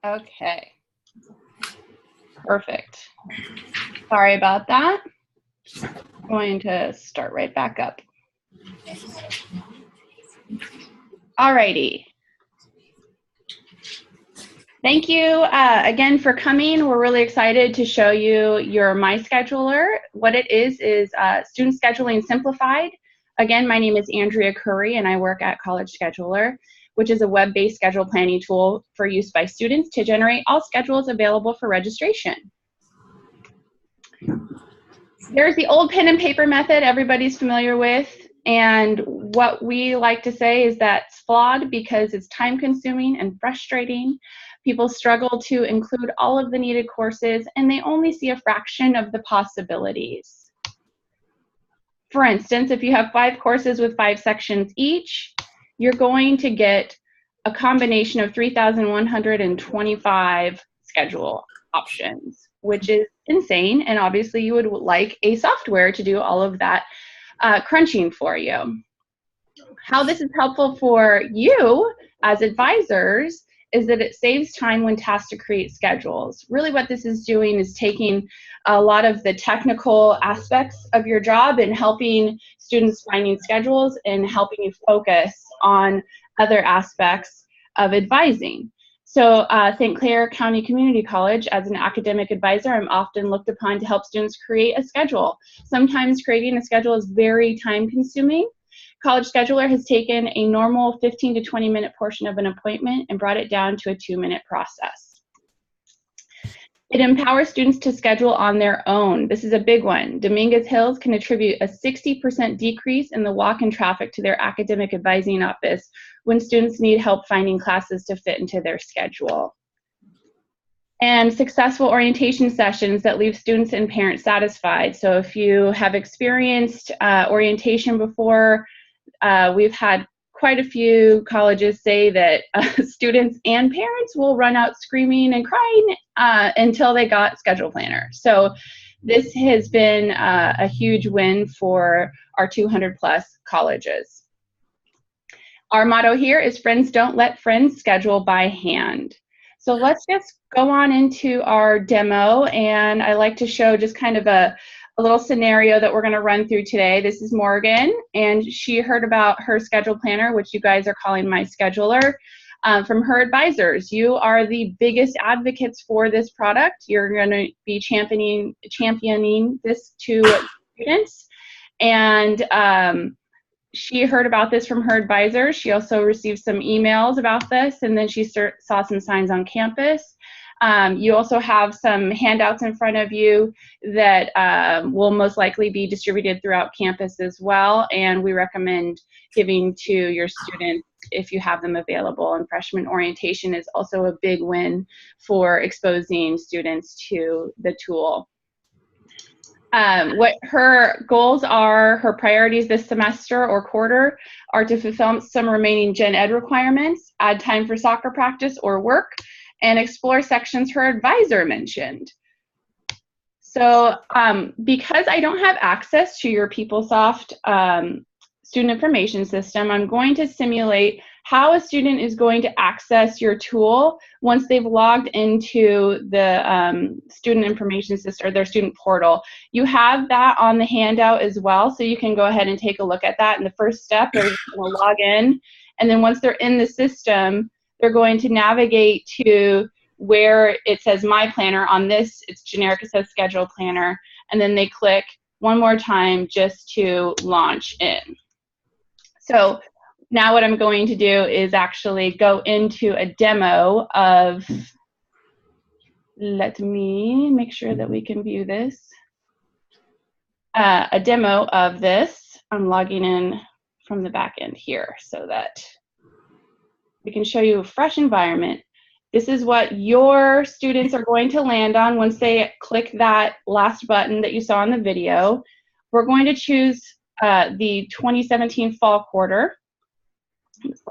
Okay. Perfect. Sorry about that. I'm going to start right back up. Alrighty. Thank you again for coming. We're really excited to show you your MyScheduler. What it is Student Scheduling Simplified. Again, my name is Andrea Curry, and I work at College Scheduler, which is a web-based schedule planning tool for use by students to generate all schedules available for registration. There's the old pen and paper method everybody's familiar with, and what we like to say is that it's flawed because it's time-consuming and frustrating. People struggle to include all of the needed courses, and they only see a fraction of the possibilities. For instance, if you have 5 courses with 5 sections each, you're going to get a combination of 3,125 schedule options, which is insane, and obviously you would like a software to do all of that crunching for you. How this is helpful for you as advisors is that it saves time when tasked to create schedules. Really what this is doing is taking a lot of the technical aspects of your job and helping students finding schedules and helping you focus on other aspects of advising. So St. Clair County Community College, as an academic advisor, I'm often looked upon to help students create a schedule. Sometimes creating a schedule is very time-consuming. College Scheduler has taken a normal 15 to 20-minute portion of an appointment and brought it down to a 2-minute process. It empowers students to schedule on their own. This is a big one. Dominguez Hills can attribute a 60% decrease in the walk-in traffic to their academic advising office when students need help finding classes to fit into their schedule. And successful orientation sessions that leave students and parents satisfied. So if you have experienced orientation before, we've had quite a few colleges say that students and parents will run out screaming and crying until they got schedule planner. So this has been a huge win for our 200+ colleges. Our motto here is friends don't let friends schedule by hand. So let's just go on into our demo, and I like to show just kind of a little scenario that we're going to run through today. This is Morgan, and she heard about her schedule planner, which you guys are calling MyScheduler, from her advisors. You are the biggest advocates for this product. You're going to be championing this to students, and she heard about this from her advisors. She also received some emails about this, and then she saw some signs on campus. You also have some handouts in front of you that will most likely be distributed throughout campus as well, and we recommend giving to your students if you have them available. And freshman orientation is also a big win for exposing students to the tool. What her goals are, her priorities this semester or quarter, are to fulfill some remaining gen ed requirements, add time for soccer practice or work, and explore sections her advisor mentioned. So because I don't have access to your PeopleSoft student information system, I'm going to simulate how a student is going to access your tool once they've logged into the student information system or their student portal. You have that on the handout as well, so you can go ahead and take a look at that. And the first step, they're going to log in, and then once they're in the system, they're going to navigate to where it says My Planner. On this, it's generic, it says Schedule Planner, and then they click one more time just to launch in. So now what I'm going to do is actually go into a demo of, let me make sure that we can view this, a demo of this. I'm logging in from the back end here so that we can show you a fresh environment. This is what your students are going to land on once they click that last button that you saw in the video. We're going to choose the 2017 fall quarter.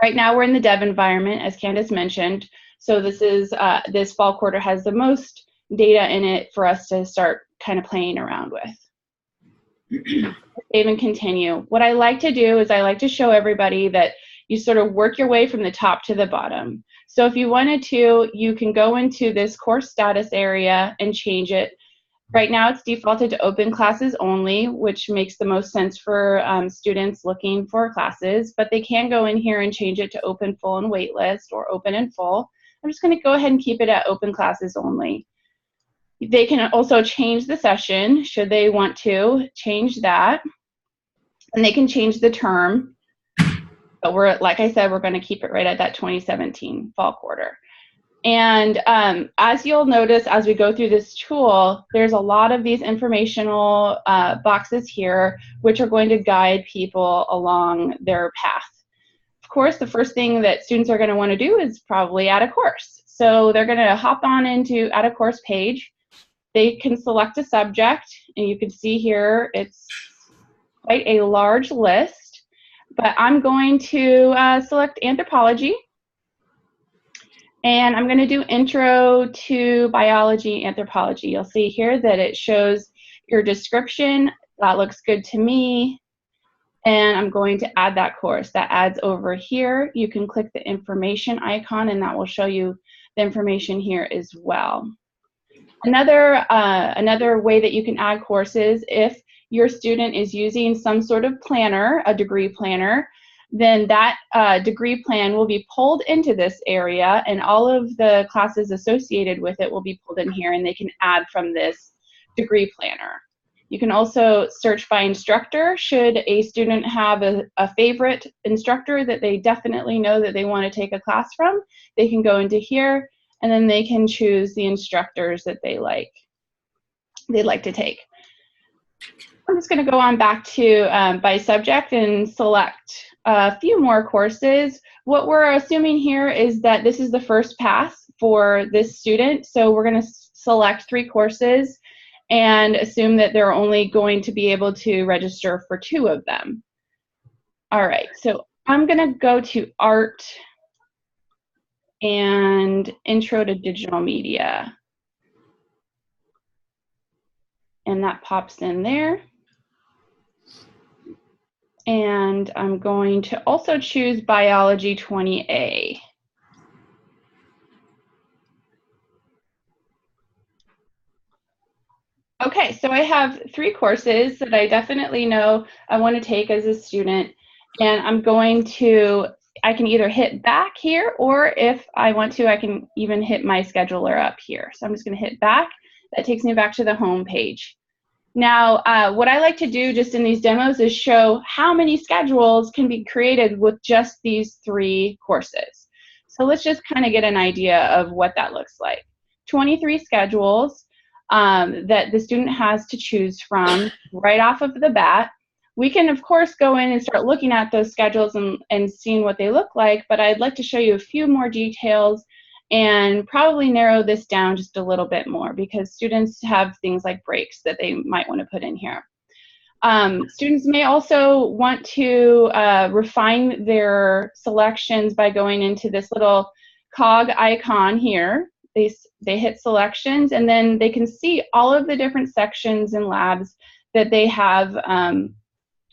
Right now we're in the dev environment, as Candace mentioned. So this is this fall quarter has the most data in it for us to start kind of playing around with. Save and continue. What I like to do is I like to show everybody that You sort of work your way from the top to the bottom. So if you wanted to, you can go into this course status area and change it. Right now it's defaulted to open classes only, which makes the most sense for students looking for classes, but they can go in here and change it to open, full, and waitlist, or open and full. I'm just going to go ahead and keep it at open classes only. They can also change the session should they want to change that, and they can change the term, but like I said, we're going to keep it right at that 2017 fall quarter. And as you'll notice as we go through this tool, there's a lot of these informational boxes here which are going to guide people along their path. Of course, the first thing that students are going to want to do is probably add a course. So they're going to hop on into add a course page. They can select a subject, and you can see here it's quite a large list, but I'm going to select anthropology. And I'm going to do Intro to Biology, Anthropology. You'll see here that it shows your description. That looks good to me. And I'm going to add that course. That adds over here. You can click the information icon, and that will show you the information here as well. Another way that you can add courses, if your student is using some sort of planner, a degree planner, then that degree plan will be pulled into this area, and all of the classes associated with it will be pulled in here, and they can add from this degree planner. You can also search by instructor. Should a student have a favorite instructor that they definitely know that they want to take a class from, they can go into here, and then they can choose the instructors that they'd like to take. I'm just going to go on back to by subject and select a few more courses. What we're assuming here is that this is the first pass for this student, so we're going to select 3 courses and assume that they're only going to be able to register for 2 of them. All right, so I'm going to go to Art and Intro to Digital Media. And that pops in there. And I'm going to also choose Biology 20A. Okay, so I have 3 courses that I definitely know I want to take as a student, and I'm going to, I can either hit back here, or if I want to, I can even hit my scheduler up here. So I'm just going to hit back. That takes me back to the home page. Now, what I like to do just in these demos is show how many schedules can be created with just these 3 courses. So let's just kind of get an idea of what that looks like. 23 schedules that the student has to choose from right off of the bat. We can, of course, go in and start looking at those schedules and seeing what they look like, but I'd like to show you a few more details and probably narrow this down just a little bit more, because students have things like breaks that they might want to put in here. Students may also want to refine their selections by going into this little cog icon here. They hit selections, and then they can see all of the different sections and labs that they have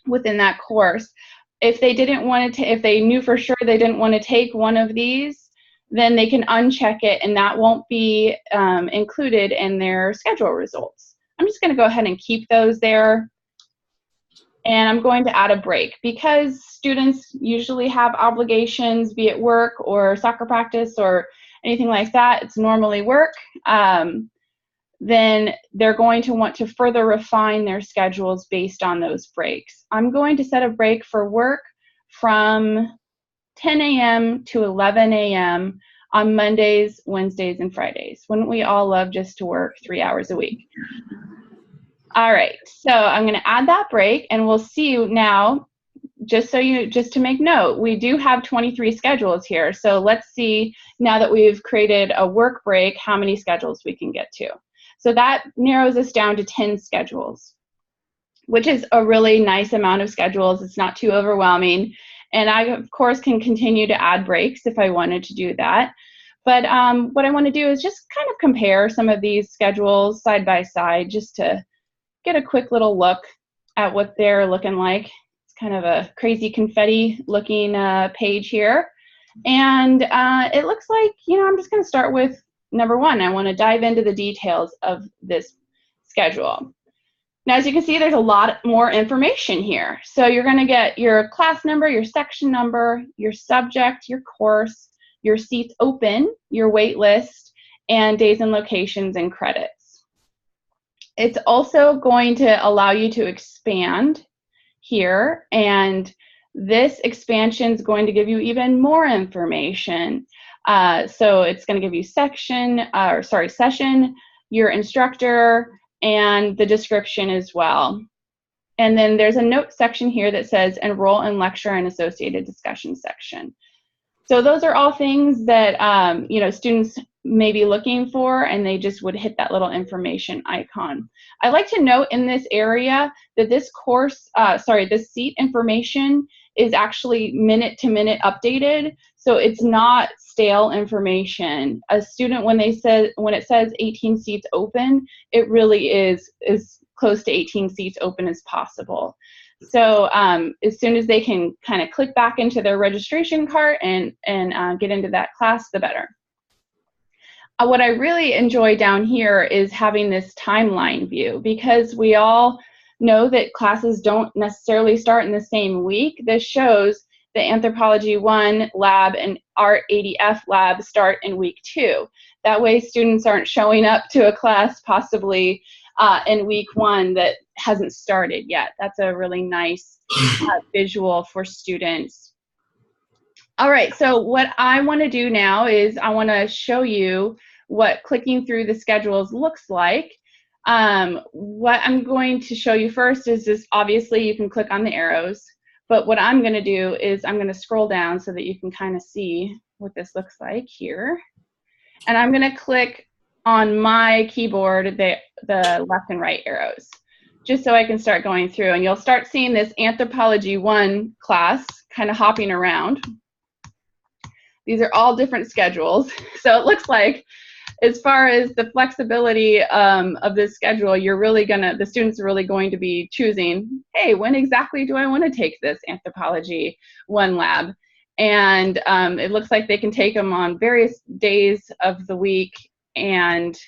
within that course. If they didn't want to, if they knew for sure they didn't want to take one of these, then they can uncheck it, and that won't be included in their schedule results. I'm just going to go ahead and keep those there, and I'm going to add a break. Because students usually have obligations, be it work or soccer practice or anything like that, it's normally work, then they're going to want to further refine their schedules based on those breaks. I'm going to set a break for work from 10 a.m. to 11 a.m. on Mondays, Wednesdays, and Fridays. Wouldn't we all love just to work 3 hours a week? All right, so I'm going to add that break, and we'll see now, just to make note, we do have 23 schedules here. So let's see, now that we've created a work break, how many schedules we can get to. So that narrows us down to 10 schedules, which is a really nice amount of schedules. It's not too overwhelming. And I, of course, can continue to add breaks if I wanted to do that. But what I want to do is just kind of compare some of these schedules side by side, just to get a quick little look at what they're looking like. It's kind of a crazy confetti looking page here. And it looks like, I'm just going to start with number 1. I want to dive into the details of this schedule. Now, as you can see, there's a lot more information here. So you're going to get your class number, your section number, your subject, your course, your seats open, your wait list, and days and locations and credits. It's also going to allow you to expand here, and this expansion is going to give you even more information. So it's going to give you session, your instructor, and the description as well. And then there's a note section here that says enroll in lecture and associated discussion section. So those are all things that students may be looking for, and they just would hit that little information icon. I like to note in this area that this this seat information is actually minute to minute updated, so it's not stale information. A student, when it says 18 seats open, it really is as close to 18 seats open as possible. So as soon as they can kind of click back into their registration cart and get into that class, the better. What I really enjoy down here is having this timeline view, because we all know that classes don't necessarily start in the same week. This shows the Anthropology 1 lab and Art 80F lab start in week 2. That way students aren't showing up to a class possibly in week 1 that hasn't started yet. That's a really nice visual for students. All right, so what I want to do now is I want to show you what clicking through the schedules looks like. What I'm going to show you first is this. Obviously you can click on the arrows, but what I'm going to do is I'm going to scroll down so that you can kind of see what this looks like here. And I'm going to click on my keyboard the left and right arrows, just so I can start going through, and you'll start seeing this Anthropology 1 class kind of hopping around. These are all different schedules, so it looks like, as far as the flexibility of this schedule, the students are really going to be choosing, hey, when exactly do I want to take this Anthropology 1 lab? And it looks like they can take them on various days of the week, and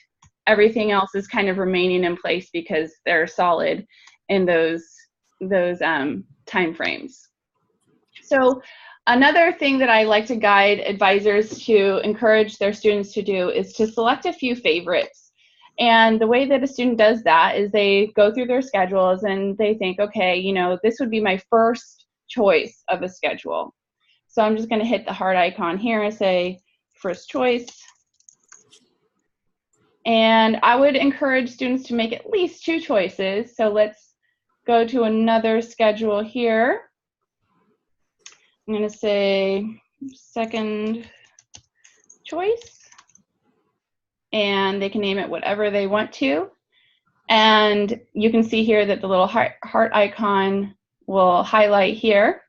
everything else is kind of remaining in place because they're solid in those time frames. So another thing that I like to guide advisors to encourage their students to do is to select a few favorites. And the way that a student does that is they go through their schedules and they think, okay, this would be my first choice of a schedule. So I'm just going to hit the heart icon here and say first choice. And I would encourage students to make at least 2 choices. So let's go to another schedule here. I'm going to say second choice, and they can name it whatever they want to. And you can see here that the little heart icon will highlight here.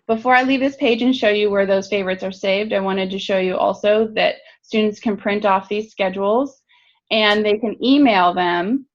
Before I leave this page and show you where those favorites are saved, I wanted to show you also that students can print off these schedules and they can email them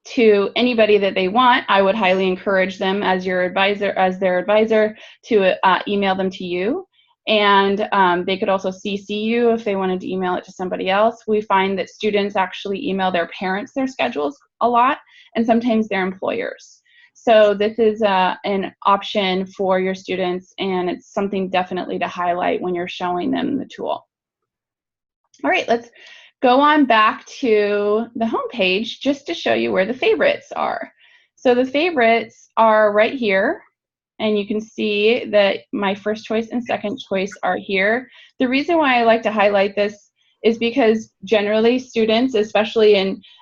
to anybody that they want. I would highly encourage them as their advisor to email them to you. And they could also CC you if they wanted to email it to somebody else. We find that students actually email their parents their schedules a lot, and sometimes their employers. So this is an option for your students, and it's something definitely to highlight when you're showing them the tool. All right, let's go on back to the home page just to show you where the favorites are. So the favorites are right here, and you can see that my first choice and second choice are here. The reason why I like to highlight this is because generally students, especially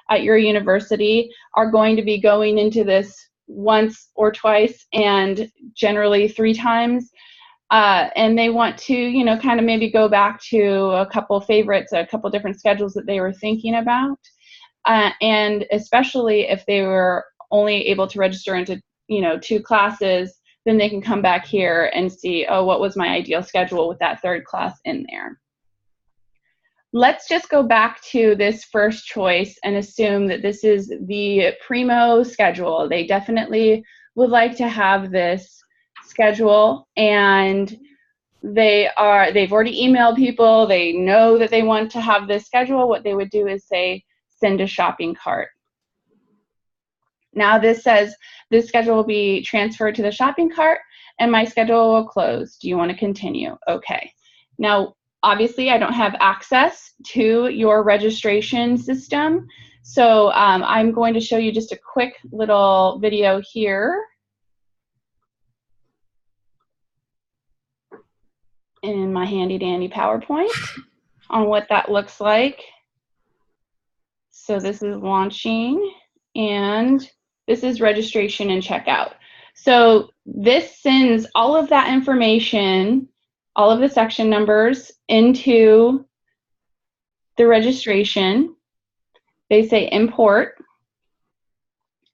at your university, are going to be going into this once or twice and generally 3 times. And they want to, kind of maybe go back to a couple favorites, a couple different schedules that they were thinking about. And especially if they were only able to register into, 2 classes, then they can come back here and see, oh, what was my ideal schedule with that 3rd class in there. Let's just go back to this first choice and assume that this is the primo schedule. They definitely would like to have this schedule, and they've already emailed people, they know that they want to have this schedule, what they would do is say, send a shopping cart. Now this says, this schedule will be transferred to the shopping cart and my schedule will close. Do you want to continue? Okay. Now, obviously I don't have access to your registration system, so I'm going to show you just a quick little video here in my handy dandy PowerPoint on what that looks like. So this is launching, and this is registration and checkout. So this sends all of that information, all of the section numbers, into the registration. They say import,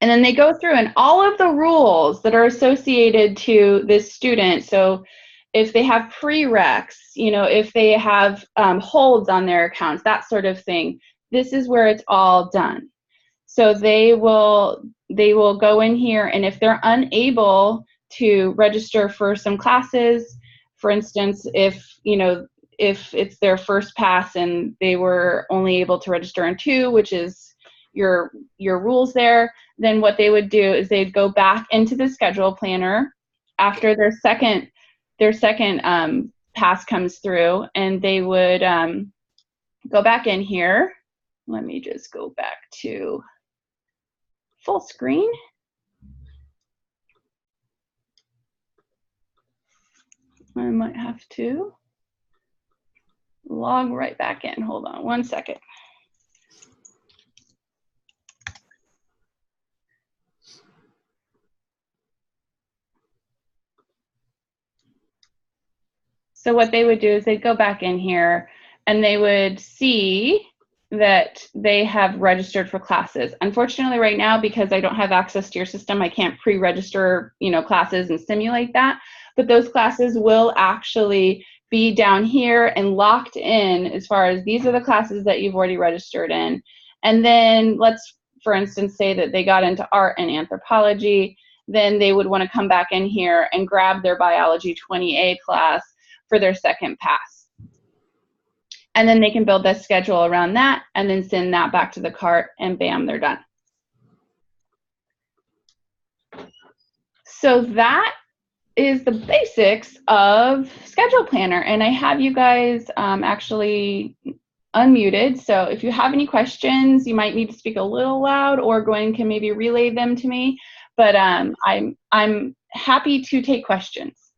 and then they go through and all of the rules that are associated to this student. So if they have prereqs, you know, if they have holds on their accounts, that sort of thing, this is where it's all done. So they will go in here, and if they're unable to register for some classes, for instance, if it's their first pass and they were only able to register in 2, which is your rules there, then what they would do is they'd go back into the schedule planner after their second pass comes through, and they would go back in here. Let me just go back to full screen. I might have to log right back in. Hold on one second. So what they would do is they'd go back in here and they would see that they have registered for classes. Unfortunately right now, because I don't have access to your system, I can't pre-register, classes and simulate that, but those classes will actually be down here and locked in as far as these are the classes that you've already registered in. And then let's, for instance, say that they got into art and anthropology, then they would want to come back in here and grab their biology 20A class for their second pass. And then they can build that schedule around that and then send that back to the cart, and bam, they're done. So that is the basics of Schedule Planner. And I have you guys actually unmuted. So if you have any questions, you might need to speak a little loud, or Gwen can maybe relay them to me. But I'm happy to take questions.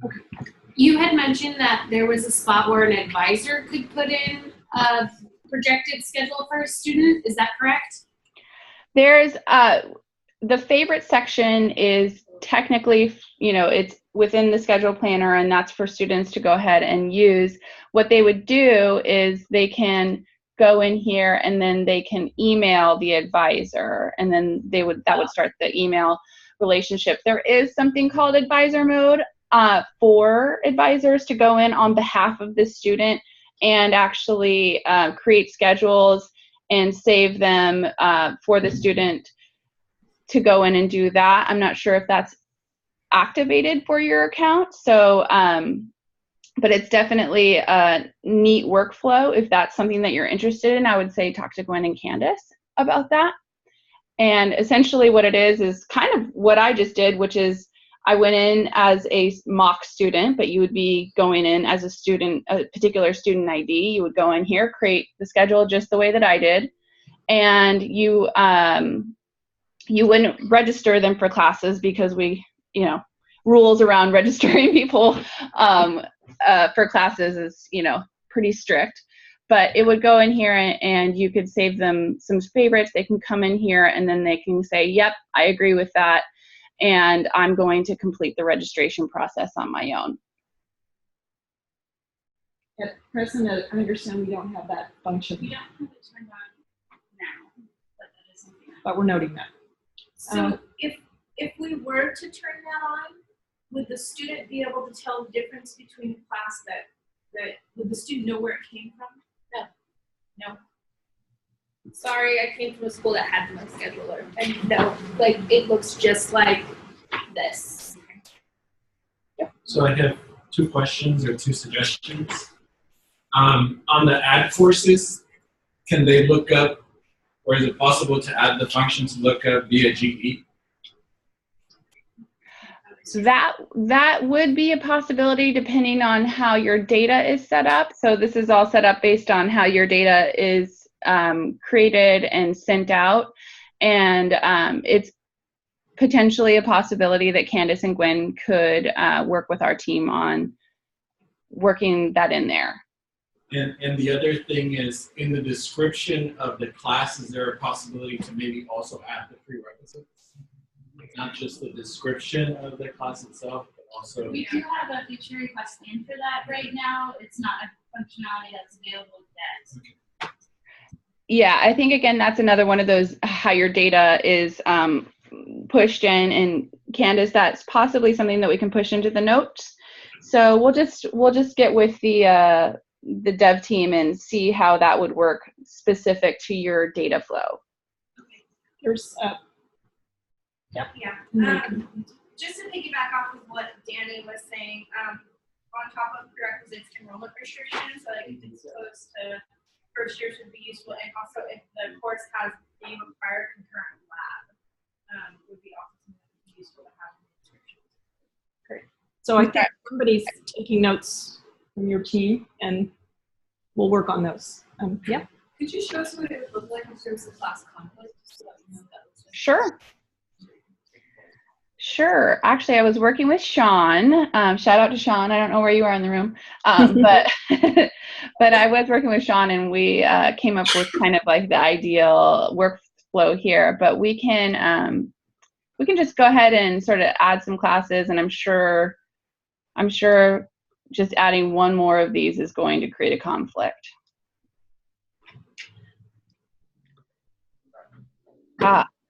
Okay. You had mentioned that there was a spot where an advisor could put in a projected schedule for a student. Is that correct? There's the favorite section is technically, it's within the schedule planner, and that's for students to go ahead and use. What they would do is they can go in here and then they can email the advisor, and then that would start the email relationship. There is something called advisor mode for advisors to go in on behalf of the student and actually create schedules and save them for the student to go in and do that. I'm not sure if that's activated for your account, so but it's definitely a neat workflow. If that's something that you're interested in, I would say talk to Gwen and Candace about that. And essentially what it is kind of what I just did, which is I went in as a mock student, but you would be going in as a student, a particular student ID. You would go in here, create the schedule just the way that I did, and you wouldn't register them for classes because we, rules around registering people for classes is, pretty strict. But it would go in here and you could save them some favorites. They can come in here and then they can say, yep, I agree with that, and I'm going to complete the registration process on my own. At present, I understand we don't have that function. We don't have it turned on now, but that is something. But we're noting that. So if we were to turn that on, would the student be able to tell the difference between a class that would the student know where it came from? No. Sorry, I came from a school that had no scheduler, and no, like it looks just like this. So I have 2 questions or 2 suggestions. On the add courses, can they look up, or is it possible to add the function to look up via GE? That would be a possibility depending on how your data is set up. So this is all set up based on how your data is created and sent out. And it's potentially a possibility that Candace and Gwen could work with our team on working that in there. And the other thing is, in the description of the class, is there a possibility to maybe also add the prerequisites? Not just the description of the class itself, but also... We do have a feature request in for that right now. It's not a functionality that's available yet. Okay. Yeah, I think, again, that's another one of those, how your data is pushed in, and Candace, that's possibly something that we can push into the notes. So we'll just get with the dev team and see how that would work specific to your data flow. There's Just to piggyback off of what Danny was saying, on top of prerequisites, enrollment restrictions, so like if it's supposed to first years would be useful, and also if the course has a required concurrent lab, would be also something that would be useful to have in the description. great. So I think somebody's taking notes from your team, and we'll work on those. Yeah. Could you show us what it would look like in terms of class conflict, so that we know what that looks like? Sure. Sure. Actually, I was working with Sean. Shout out to Sean. I don't know where you are in the room, but but I was working with Sean, and we came up with kind of like the ideal workflow here. But we can just go ahead and sort of add some classes, and I'm sure just adding one more of these is going to create a conflict.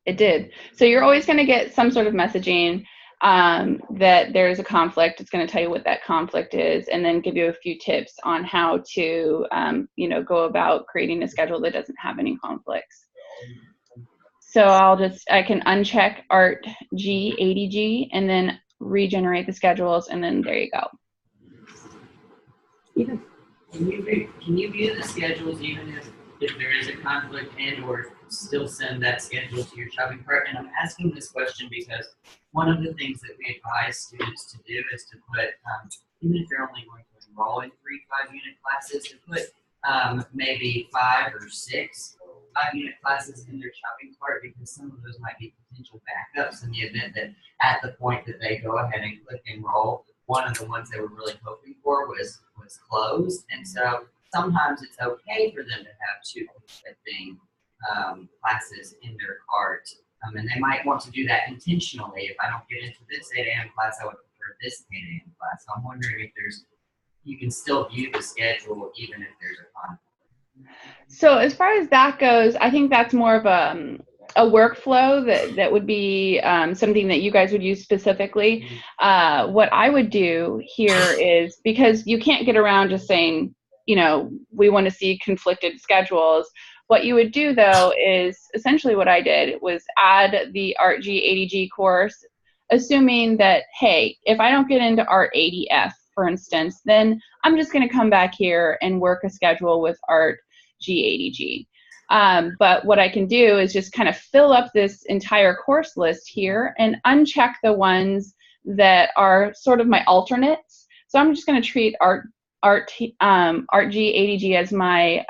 It did. So you're always going to get some sort of messaging that there's a conflict. It's going to tell you what that conflict is, and then give you a few tips on how to, go about creating a schedule that doesn't have any conflicts. So I can uncheck Art G, ADG, and then regenerate the schedules, and then there you go. Even. Can you view the schedules even if there is a conflict, and or still send that schedule to your shopping cart? And I'm asking this question because one of the things that we advise students to do is to put, even if you're only going to enroll in 3 5-unit classes, to put maybe 5 or 6 5-unit classes in their shopping cart, because some of those might be potential backups in the event that at the point that they go ahead and click enroll, one of the ones they were really hoping for was closed. And so sometimes it's okay for them to have 2 conflicting classes in their cart. And they might want to do that intentionally. If I don't get into this 8 a.m. class, I would prefer this 8 a.m. class. So I'm wondering if you can still view the schedule even if there's a conflict. So as far as that goes, I think that's more of a workflow that would be something that you guys would use specifically. What I would do here is, because you can't get around just saying, we want to see conflicted schedules. What you would do, though, is essentially what I did was add the Art G ADG course, assuming that, hey, if I don't get into Art ADF, for instance, then I'm just going to come back here and work a schedule with Art G ADG. But what I can do is just kind of fill up this entire course list here and uncheck the ones that are sort of my alternates. So I'm just going to treat Art G ADG as my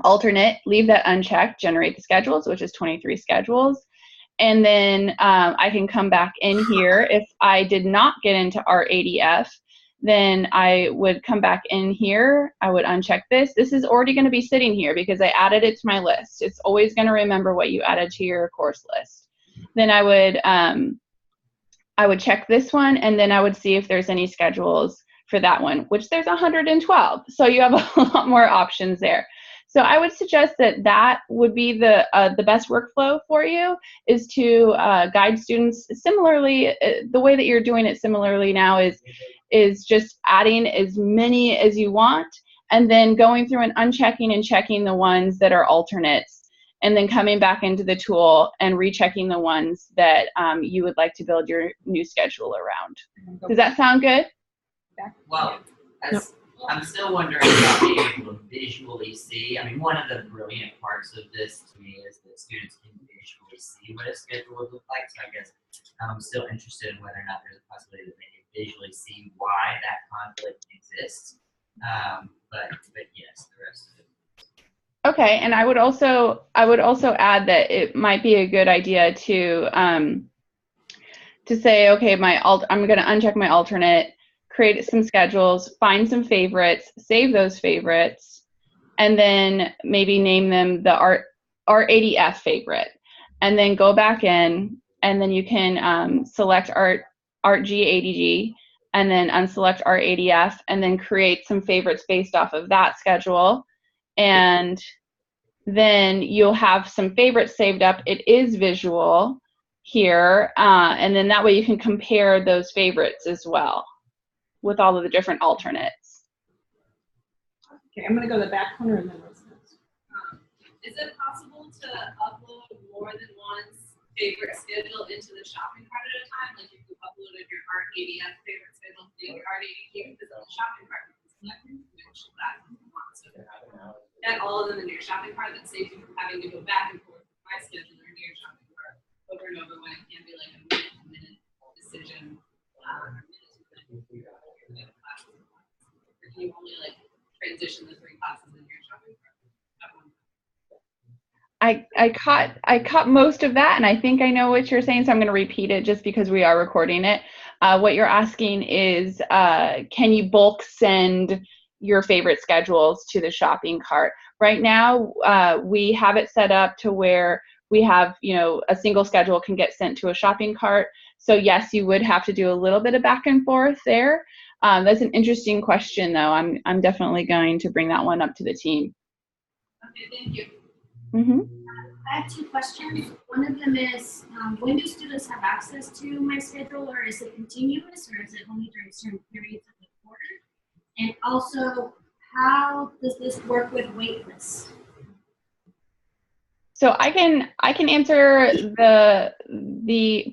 alternate, leave that unchecked, generate the schedules, which is 23 schedules. And then I can come back in here. If I did not get into Art ADF, then I would come back in here. I would uncheck this. This is already going to be sitting here because I added it to my list. It's always going to remember what you added to your course list. Then I would check this one, and then I would see if there's any schedules for that one, which there's 112. So you have a lot more options there. So I would suggest that would be the best workflow for you, is to guide students similarly. The way that you're doing it similarly now is just adding as many as you want, and then going through and unchecking and checking the ones that are alternates, and then coming back into the tool and rechecking the ones that you would like to build your new schedule around. Does that sound good? Well, I'm still wondering about being able to visually see. I mean, one of the brilliant parts of this to me is that students can visually see what a schedule would look like. So I guess I'm still interested in whether or not there's a possibility that they can visually see why that conflict exists. But yes, the rest of it. Okay, and I would also add that it might be a good idea to say, okay, I'm going to uncheck my alternate, create some schedules, find some favorites, save those favorites, and then maybe name them the R80F favorite, and then go back in, and then you can select ArtG80G, and then unselect R80F, and then create some favorites based off of that schedule. And then you'll have some favorites saved up. It is visual here, and then that way you can compare those favorites as well with all of the different alternates. Okay, I'm going to go to the back corner and then what's next? Is it possible to upload more than one favorite schedule into the shopping cart at a time? Like if you uploaded your ArtADF favorite schedule to your ArtADF, because the shopping cart is selected which that wants to get all of them in your shopping cart. That saves you from having to go back and forth with my scheduler into your shopping cart over and over when it can be like a minute-to-minute decision. Or can you only like transition the 3 classes in your shopping cart at one time? I caught most of that, and I think I know what you're saying, so I'm going to repeat it just because we are recording it. What you're asking is, can you bulk send your favorite schedules to the shopping cart? Right now, we have it set up to where we have, a single schedule can get sent to a shopping cart. So yes, you would have to do a little bit of back and forth there. That's an interesting question, though. I'm definitely going to bring that one up to the team. Okay, thank you. Mm-hmm. I have 2 questions. One of them is, when do students have access to MyScheduler? Is it continuous, or is it only during certain periods of the quarter? And also, how does this work with waitlists? So I can answer the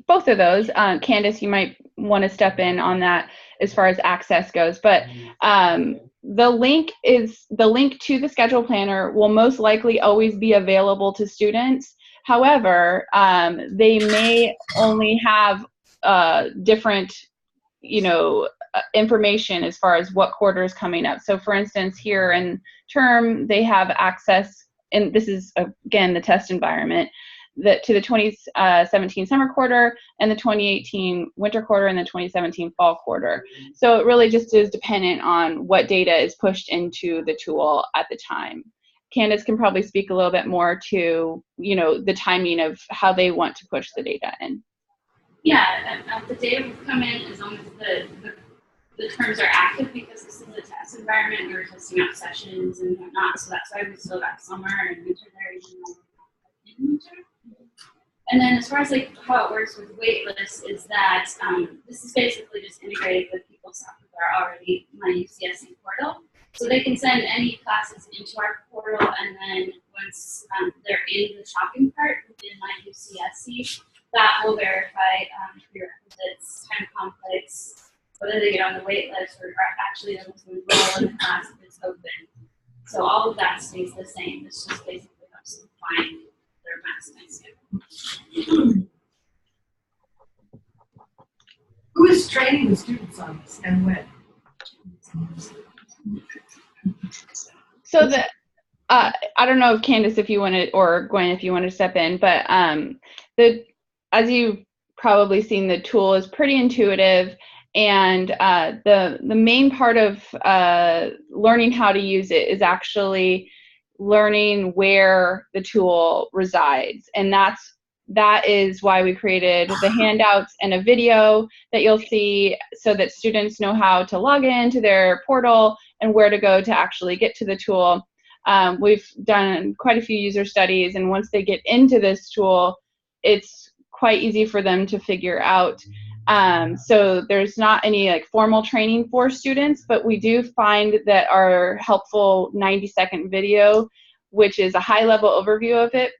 both of those. Candace, you might want to step in on that as far as access goes. But the link to the schedule planner will most likely always be available to students. However, they may only have different, information as far as what quarter is coming up. So for instance, here in term, they have access, and this is again the test environment, to the 2017 summer quarter and the 2018 winter quarter and the 2017 fall quarter. So it really just is dependent on what data is pushed into the tool at the time. Candace can probably speak a little bit more to, the timing of how they want to push the data in. Yeah, the data will come in as long as the terms are active, because this is a test environment. We're testing out sessions and whatnot, so that's why we still got summer and winter there, even though we're in winter. And then as far as how it works with waitlists is that this is basically just integrated with people's stuff that are already my UCSC portal. So they can send any classes into our portal, and then once they're in the shopping cart within my UCSC, that will verify prerequisites, time conflicts, whether they get on the wait list or actually able to enroll in the class if it's open. So all of that stays the same. It's just basically helps them find their maximum schedule. Who is training the students on this and when? So I don't know if Candace, if you wanted, or Gwen, if you want to step in, but as you've probably seen, the tool is pretty intuitive, and the main part of learning how to use it is actually learning where the tool resides, and that is why we created the handouts and a video that you'll see so that students know how to log into their portal and where to go to actually get to the tool. We've done quite a few user studies, and once they get into this tool, it's quite easy for them to figure out So there's not any like formal training for students, but we do find that our helpful 90-second video, which is a high-level overview of it,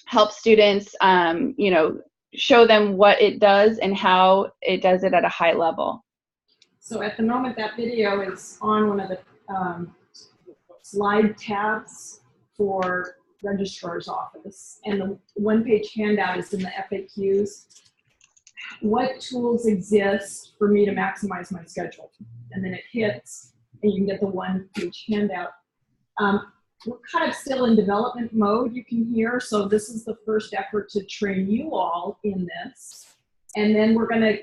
helps students, you know, show them what it does and how it does it at a high level. So at the moment, that video is on one of the slide tabs for registrar's office, and the one-page handout is in the FAQs. What tools exist for me to maximize my schedule? And then it hits, and you can get the one-page handout. We're kind of still in development mode, you can hear, so this is the first effort to train you all in this. And then we're going to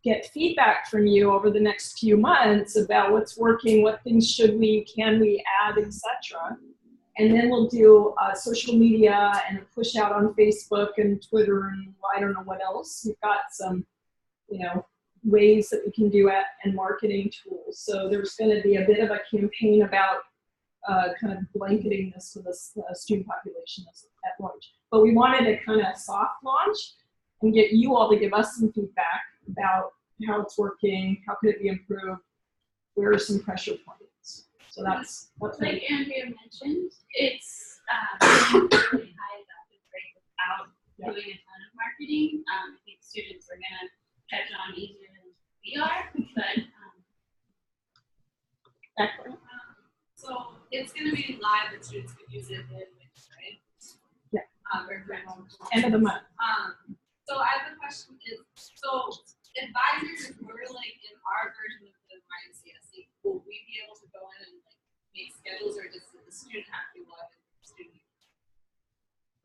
get feedback from you over the next few months about what's working, what things can we add, etc. And then we'll do social media and a push out on Facebook and Twitter and I don't know what else. We've got some, you know, ways that we can do it and marketing tools. So there's going to be a bit of a campaign about kind of blanketing this for the student population at large. But we wanted a kind of soft launch and get you all to give us some feedback about how it's working, how could it be improved, where are some pressure points. So that's like Andrea mentioned, it's really high adopted rate without doing a ton of marketing. I think students are going to catch on easier than we are, but so it's going to be live that students could use it in, right? Yeah. End of the month. So I have a question is, so advisors were like in our version of the UCSC, will we be able to go in and like make schedules, or does the student have to log into the student account?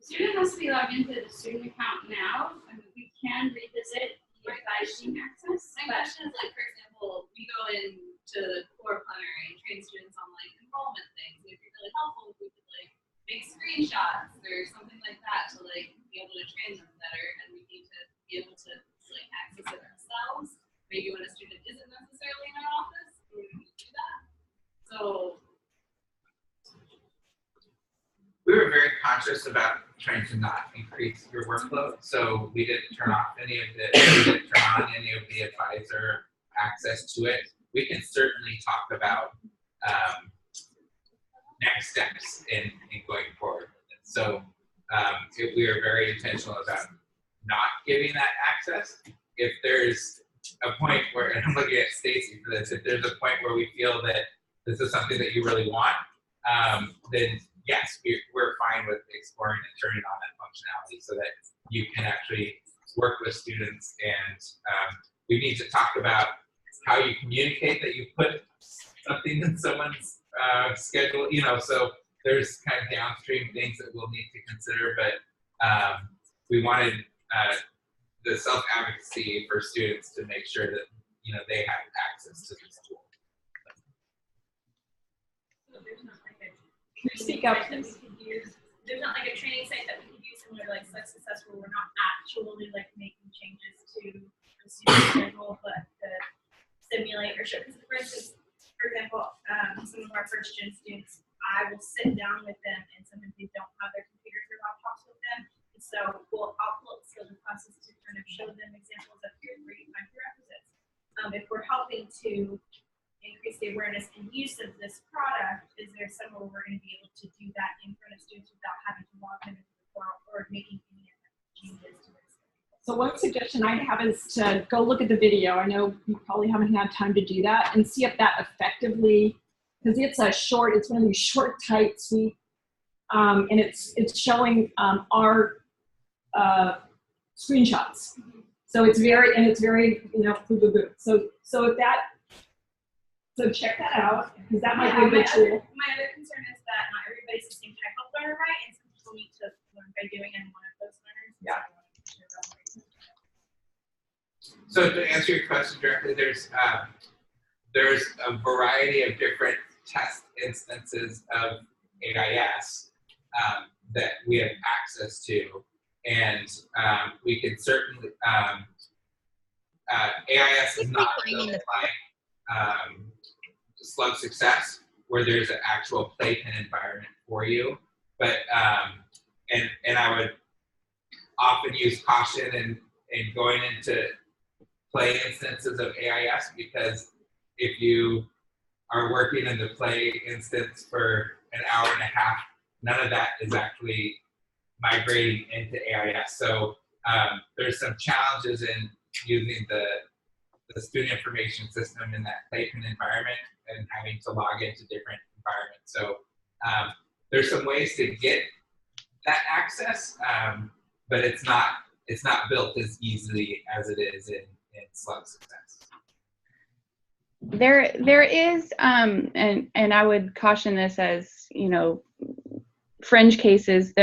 the student has to be logged into the student account now. I mean, we can revisit the advising access. My question is like, for example, we go into the core plenary and train students on like enrollment things. It'd be really helpful if we could like make screenshots or something like that to like be able to train them better, and we need to be able to like access it ourselves. Maybe when a student isn't necessarily in our office, we can do that. So we were very conscious about trying to not increase your workload, so we didn't turn off any of we didn't turn on any of the advisor access to it. We can certainly talk about next steps in going forward. So we are very intentional about not giving that access. If there's a point where, and I'm looking at Stacy for this, if there's a point where we feel that this is something that you really want, then yes, we're fine with exploring and turning on that functionality so that you can actually work with students. And we need to talk about how you communicate that you put something in someone's schedule, you know, so there's kind of downstream things that we'll need to consider, but we wanted the self-advocacy for students to make sure that, you know, they have access to this tool. So there's not like a Speak up, that we could use. There's not like a training site that we could use similar to like Success where we're not actually like making changes to the student schedule, but to simulate or show. Because for instance, for example, some of our first gen students, I will sit down with them, and sometimes they don't have their computers or laptops with them. And so I'll pull up skills and classes to kind of show them examples of here's where you find prerequisites. If we're helping to increase the awareness and use of this product, is there somewhere we're going to be able to do that in front of students without having to log them into the portal or making any changes to this? So one suggestion I have is to go look at the video. I know you probably haven't had time to do that, and see if that effectively, because it's one of these short, tight, sweet, and it's showing our screenshots. So it's very, you know, boo. So check that out, because that might be a good tool. My other concern is that not everybody's the same type of learner, right? And some people need to learn by doing, and one of those learners. Yeah. So to answer your question directly, there's a variety of different test instances of AIS that we have access to, and we can certainly AIS is not like Slug Success, where there's an actual playpen environment for you, but and I would often use caution in going into play instances of AIS, because if you are working in the play instance for an hour and a half, none of that is actually migrating into AIS. So there's some challenges in using the student information system in that playpen environment and having to log into different environments. So there's some ways to get that access, but it's not built as easily as it is in Slug Success. There is, and I would caution this as, you know, fringe cases.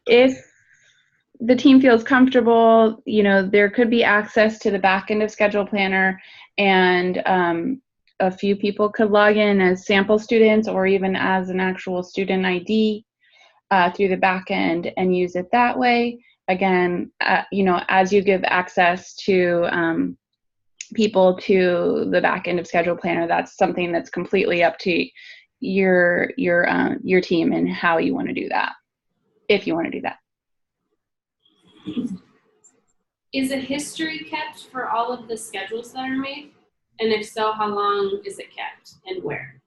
If the team feels comfortable, you know, there could be access to the back end of Schedule Planner, and a few people could log in as sample students or even as an actual student ID through the back end and use it that way. Again, you know, as you give access to people to the back end of Schedule Planner, that's something that's completely up to your team and how you want to do that, if you want to do that. Is a history kept for all of the schedules that are made? And if so, how long is it kept and where?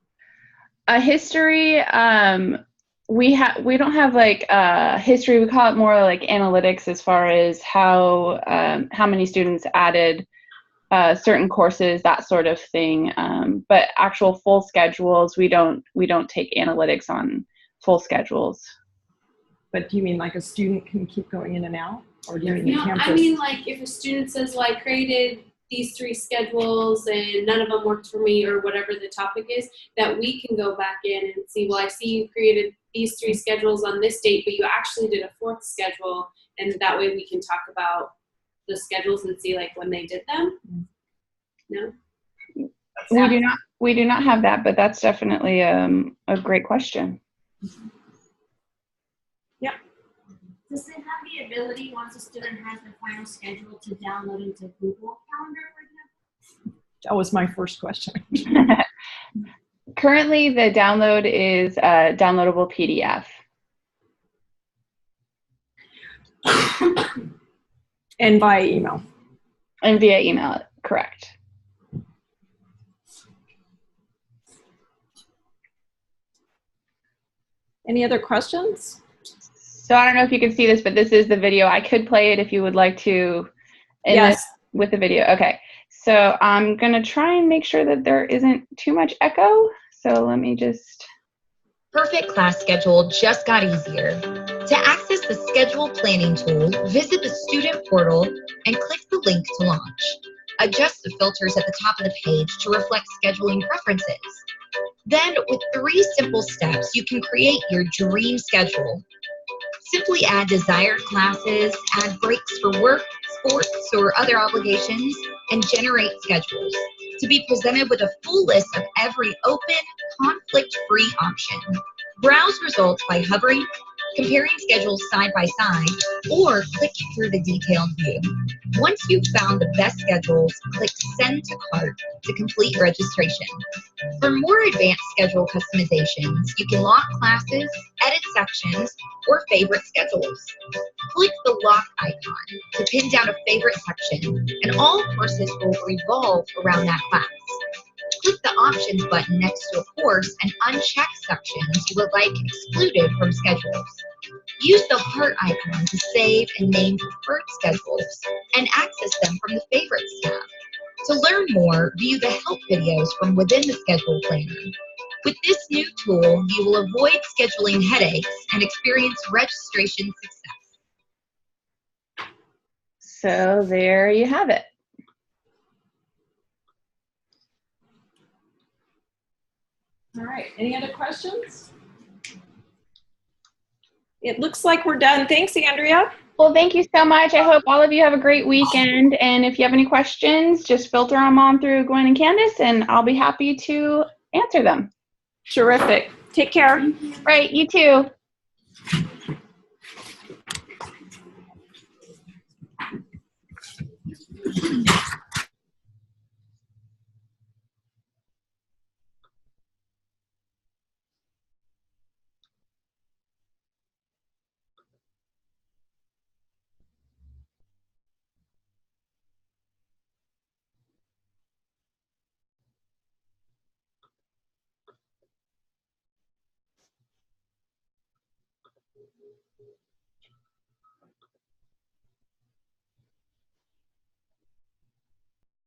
A history, we don't have like history. We call it more like analytics, as far as how many students added certain courses, that sort of thing. But actual full schedules, we don't take analytics on full schedules. But do you mean like a student can keep going in and out? Or do you mean the No, campus? I mean like if a student says, well, I created these 3 schedules and none of them worked for me, or whatever the topic is, that we can go back in and see, well, I see you created these 3 schedules on this date, but you actually did a 4th schedule, and that way we can talk about the schedules and see like when they did them. No? We do not have that, but that's definitely a great question. Yeah. Does it have the ability, once a student has the final schedule, to download into Google Calendar, for example? That was my first question. Currently, the download is a downloadable PDF. And via email. And via email, correct. Any other questions? So I don't know if you can see this, but this is the video. I could play it if you would like to. Yes. With the video. Okay. So I'm going to try and make sure that there isn't too much echo. So let me just. Perfect class schedule just got easier. To access the schedule planning tool, visit the student portal and click the link to launch. Adjust the filters at the top of the page to reflect scheduling preferences. Then, with 3 simple steps, you can create your dream schedule. Simply add desired classes, add breaks for work, sports, or other obligations, and generate schedules to be presented with a full list of every open, conflict-free option. Browse results by hovering, comparing schedules side by side, or clicking through the detailed view. Once you've found the best schedules, click Send to Cart to complete registration. For more advanced schedule customizations, you can lock classes, edit sections, or favorite schedules. Click the lock icon to pin down a favorite section, and all courses will revolve around that class. Click the Options button next to a course and uncheck sections you would like excluded from schedules. Use the heart icon to save and name preferred schedules and access them from the Favorites tab. To learn more, view the help videos from within the Schedule Planner. With this new tool, you will avoid scheduling headaches and experience registration success. So there you have it. All right, any other questions? It looks like we're done. Thanks, Andrea. Well, thank you so much. I hope all of you have a great weekend. And if you have any questions, just filter them on through Gwen and Candace, and I'll be happy to answer them. Terrific. Take care. Right, you too.